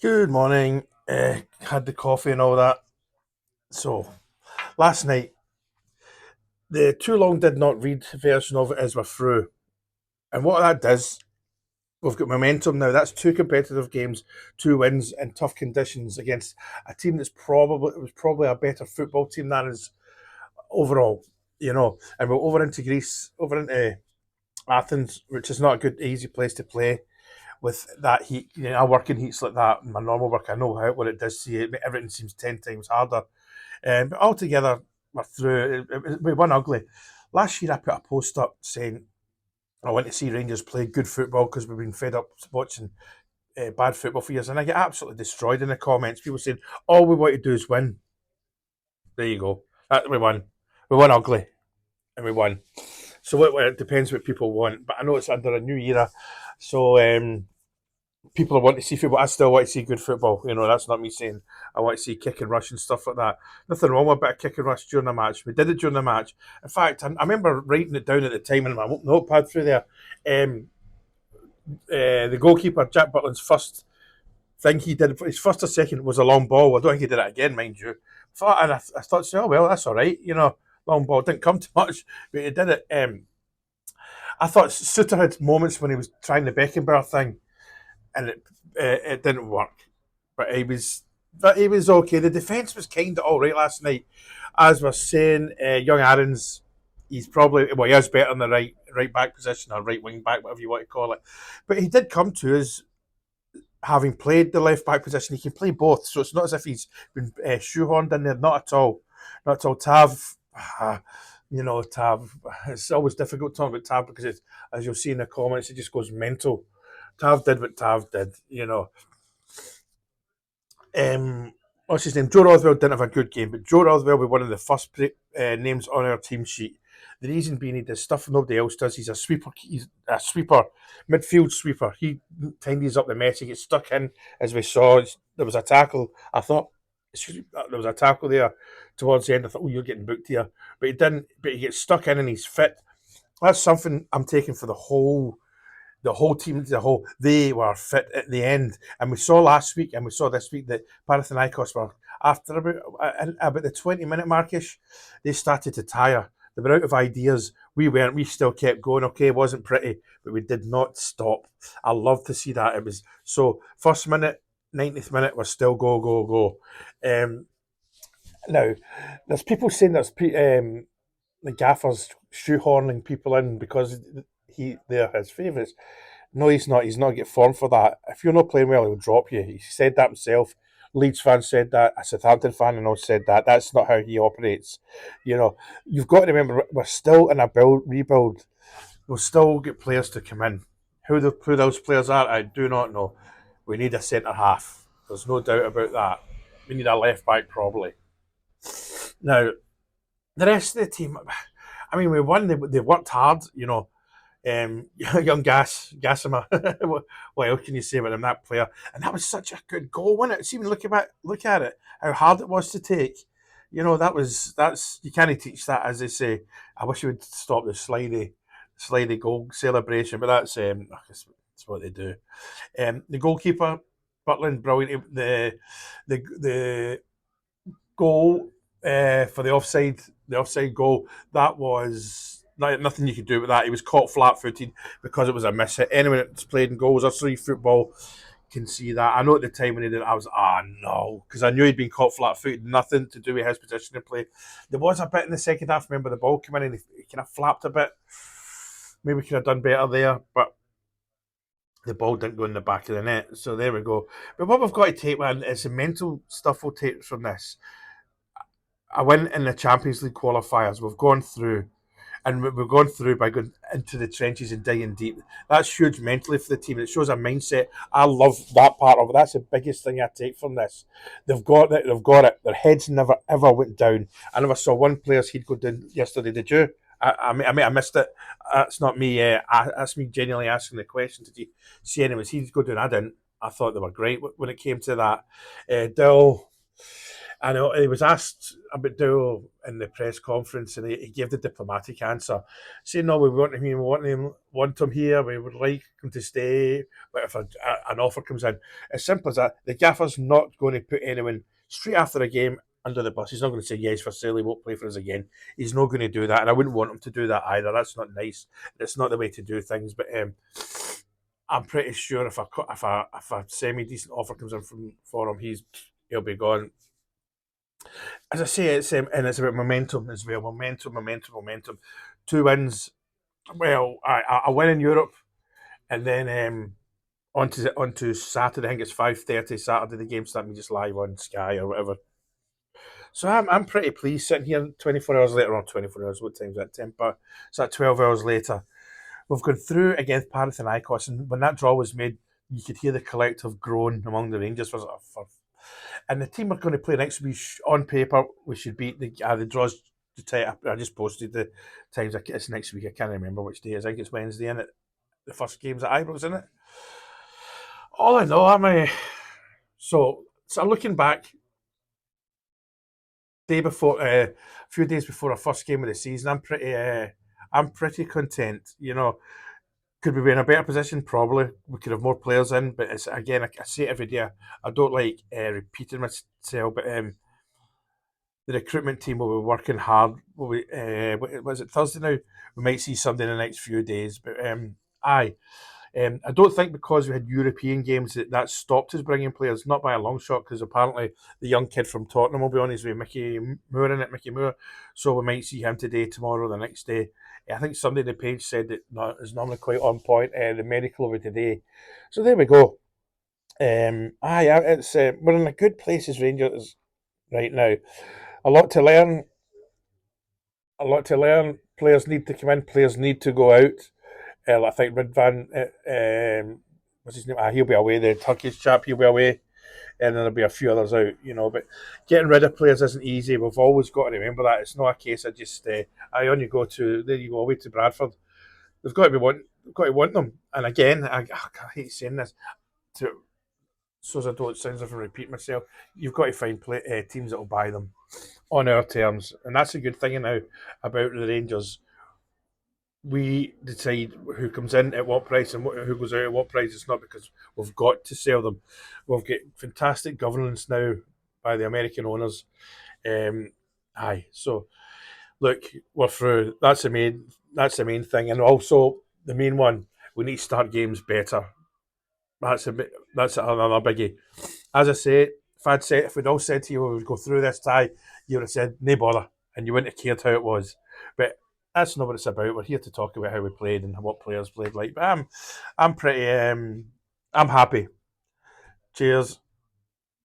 Good morning. Had the coffee and all that. So, last night, the too long did not read version of it is we're through. And what that does, we've got momentum now. That's two competitive games, two wins in tough conditions against a team that's probably it was probably a better football team than us overall. And we're over into Greece, over into Athens, which is not a good, easy place to play with that heat. I work in heats like that. In my normal work, I know what it does to you. Everything seems 10 times harder. But altogether, we're through. We won ugly. Last year, I put a post up saying I want to see Rangers play good football because we've been fed up watching bad football for years, and I get absolutely destroyed in the comments. People saying all we want to do is win. There you go. We won. We won ugly, and we won. So it depends what people want. But I know it's under a new era, so people want to see football. I still want to see good football. That's not me saying I want to see kick and rush and stuff like that. Nothing wrong with a bit of kick and rush during the match. We did it during the match. In fact, I remember writing it down at the time in my notepad through there. Um, the goalkeeper, Jack Butland's first thing he did, his first or second was a long ball. I don't think he did it again, mind you. I thought, oh, well, that's all right. Long ball didn't come too much, but he did it. I thought Suter had moments when he was trying the Beckenbauer thing and it didn't work. But he was okay. The defence was kind of all right last night, as we're saying. Young Aaron's he is better in the right back position or right wing back, whatever you want to call it. But he did come to us having played the left back position. He can play both, so it's not as if he's been shoehorned in there. Not at all. Not at all. Tav. It's always difficult talking about Tav because as you'll see in the comments, it just goes mental. Tav did what Tav did. What's his name? Joe Rothwell didn't have a good game, but Joe Rothwell was one of the first names on our team sheet. The reason being he does stuff nobody else does. He's a sweeper. He's a sweeper, midfield sweeper. He tidies up the mess. He gets stuck in, as we saw. There was a tackle. I thought there was a tackle there towards the end. I thought, oh, you're getting booked here, but he didn't. But he gets stuck in and he's fit. That's something I'm taking for the whole team as a whole, they were fit at the end. And we saw last week and we saw this week that Panathinaikos were, after about the 20-minute markish, they started to tire. They were out of ideas. We weren't. We still kept going. Okay, it wasn't pretty, but we did not stop. I love to see that. It was so first minute, 90th minute, we're still go, go, go. Now, there's people saying the gaffer's shoehorning people in because they're his favourites. No, he's not. He's not get form for that. If you're not playing well, he'll drop you. He said that himself. Leeds fan said that. A Southampton fan and all said that. That's not how he operates. You've got to remember we're still in a rebuild. We'll still get players to come in. Who those players are, I do not know. We need a centre half. There's no doubt about that. We need a left back probably. Now the rest of the team. I mean, we won. They worked hard. Young Gassama. What else can you say about him? That player, and that was such a good goal, wasn't it? See, look at it, how hard it was to take. That's you can't teach that, as they say. I wish you would stop the slidey goal celebration, but that's what they do. The goalkeeper, Butland, brilliant. The goal for the offside goal, that was nothing you could do with that. He was caught flat-footed because it was a miss hit. Anyone that's played in goals or three football can see that. I know at the time when he did it, I was no, because I knew he'd been caught flat-footed. Nothing to do with his position in play. There was a bit in the second half. Remember, the ball came in and he kind of flapped a bit. Maybe we could have done better there, but the ball didn't go in the back of the net. So there we go. But what we've got to take, man, is the mental stuff we'll take from this. I win in the Champions League qualifiers. We've gone through, and we've gone through by going into the trenches and digging deep. That's huge mentally for the team. It shows a mindset. I love that part of it. That's the biggest thing I take from this. They've got it. They've got it. Their heads never ever went down. I never saw one player's head go down yesterday. Did you? I missed it. That's not me. That's me genuinely asking the question. Did you see anyone's head go down? I didn't. I thought they were great when it came to that. Dill. I know he was asked about Doyle in the press conference, and he gave the diplomatic answer, saying, "No, we want him. We want him here. We would like him to stay. But if an offer comes in, as simple as that, the gaffer's not going to put anyone straight after a game under the bus. He's not going to say yes for sale. He won't play for us again. He's not going to do that, and I wouldn't want him to do that either. That's not nice. It's not the way to do things. But I'm pretty sure if a semi decent offer comes in for him, he'll be gone. As I say, and it's about momentum as well. Momentum. Two wins. Well, I win in Europe, and then onto Saturday. I think it's 5:30 Saturday. The game starting just live on Sky or whatever. So I'm pretty pleased sitting here 24 hours later, or 24 hours. What time's that? 10, but it's that 12 hours later. We've gone through against Panathinaikos, and when that draw was made, you could hear the collective groan among the Rangers and the team we're going to play next week. On paper, we should beat the draws. I just posted the times. It's next week. I can't remember which day. I think it's Wednesday. In it, the first game's at Ibrox, isn't it? All I know, so looking back, day before, a few days before our first game of the season, I'm pretty content. Could we be in a better position? Probably. We could have more players in, but it's again, I say it every day. I don't like repeating myself, but the recruitment team will be working hard. Was it Thursday now? We might see something in the next few days, but aye. I don't think because we had European games that stopped us bringing players, not by a long shot, because apparently the young kid from Tottenham will be on his way, Mickey Moore in it, Mickey Moore. So we might see him today, tomorrow, the next day. I think somebody in the page said that is normally quite on point. The medical over today, so there we go. It's we're in a good place as Rangers right now. A lot to learn. A lot to learn. Players need to come in. Players need to go out. I think Ridvan, what's his name? He'll be away. The Turkish chap, he'll be away, and then there'll be a few others out. But getting rid of players isn't easy. We've always got to remember that it's not a case of just I only go to there. You go away to Bradford. They've got to be want. They've got to want them. And again, I hate saying this to so as I don't sound as if I repeat myself. You've got to find teams that will buy them on our terms, and that's a good thing now about the Rangers. We decide who comes in at what price and who goes out at what price. It's not because we've got to sell them. We've got fantastic governance now by the American owners. So look, we're through. That's the main thing, and also the main one. We need to start games better. That's another biggie. As I say, if we'd all said to you we would go through this tie, you would have said no bother, and you wouldn't have cared how it was. But that's not what it's about. We're here to talk about how we played and what players played like. But I'm pretty, I'm happy. Cheers.